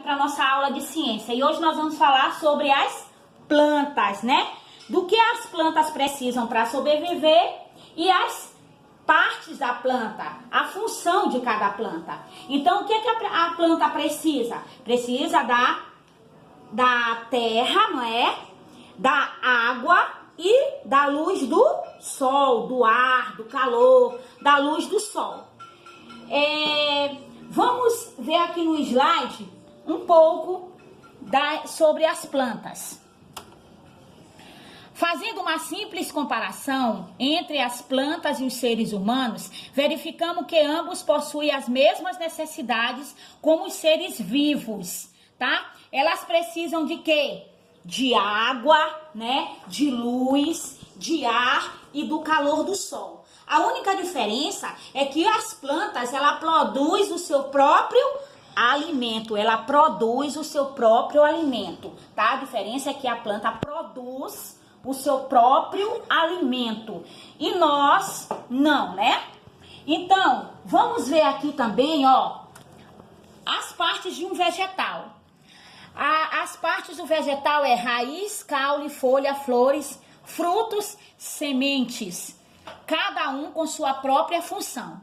para nossa aula de ciência. E hoje nós vamos falar sobre as plantas, né? Do que as plantas precisam para sobreviver e as partes da planta, a função de cada planta. Então, o que a planta precisa? Precisa da terra, não é? Da água e da luz do sol, do ar, do calor, da luz do sol. Vamos ver aqui no slide um pouco sobre as plantas. Fazendo uma simples comparação entre as plantas e os seres humanos, verificamos que ambos possuem as mesmas necessidades como os seres vivos, tá? Elas precisam de quê? De água, né? De luz, de ar e do calor do sol. A única diferença é que as plantas, ela produz o seu próprio alimento, ela produz o seu próprio alimento, tá? A diferença é que a planta produz o seu próprio alimento e nós não, né? Então, vamos ver aqui também, ó, as partes de um vegetal. As partes do vegetal é raiz, caule, folha, flores, frutos, sementes, cada um com sua própria função.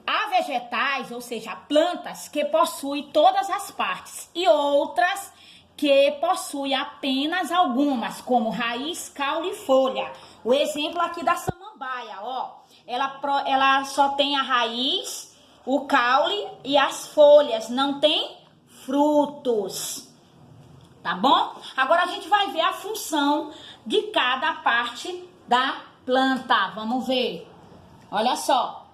Há vegetais, ou seja, plantas que possuem todas as partes e outras que possui apenas algumas, como raiz, caule e folha. O exemplo aqui da samambaia, ó, ela só tem a raiz, o caule e as folhas, não tem frutos, tá bom? Agora a gente vai ver a função de cada parte da planta, vamos ver. Olha só,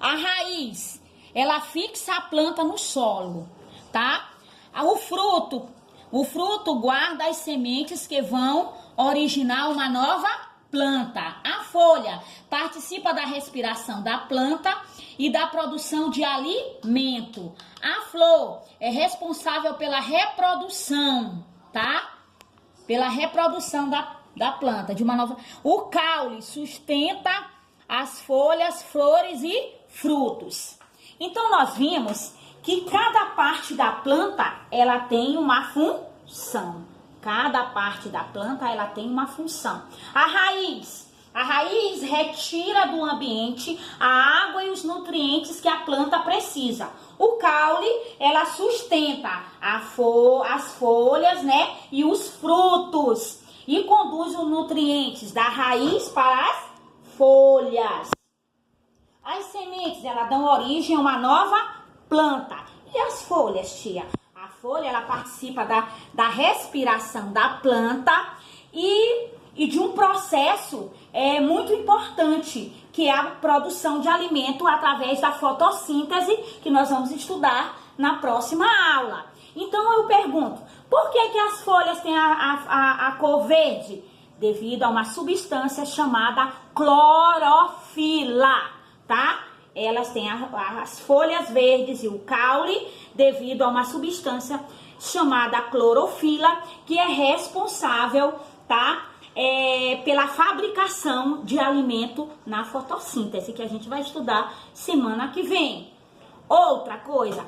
a raiz, ela fixa a planta no solo, tá? O fruto guarda as sementes que vão originar uma nova planta. A folha participa da respiração da planta e da produção de alimento. A flor é responsável pela reprodução, tá? Pela reprodução da planta, de uma nova. O caule sustenta as folhas, flores e frutos. Então, nós vimos que cada parte da planta, ela tem uma função. Cada parte da planta, ela tem uma função. A raiz retira do ambiente a água e os nutrientes que a planta precisa. O caule, ela sustenta as folhas, né, e os frutos e conduz os nutrientes da raiz para as folhas. As sementes, elas dão origem a uma nova planta. E as folhas, tia? A folha, ela participa da respiração da planta e de um processo muito importante, que é a produção de alimento através da fotossíntese, que nós vamos estudar na próxima aula. Então eu pergunto, por que as folhas têm a cor verde? Devido a uma substância chamada clorofila, tá? Elas têm as folhas verdes e o caule devido a uma substância chamada clorofila, que é responsável, tá? Pela fabricação de alimento na fotossíntese, que a gente vai estudar semana que vem. Outra coisa,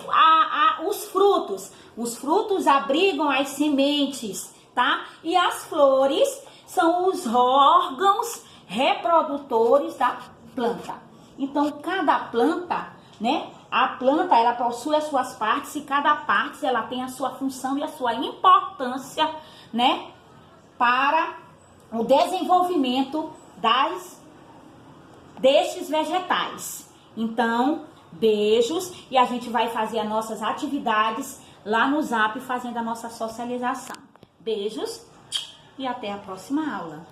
os frutos abrigam as sementes, tá? E as flores são os órgãos reprodutores da planta. Então, cada planta, né? A planta, ela possui as suas partes e cada parte, ela tem a sua função e a sua importância, né? Para o desenvolvimento destes vegetais. Então, beijos e a gente vai fazer as nossas atividades lá no Zap, fazendo a nossa socialização. Beijos e até a próxima aula.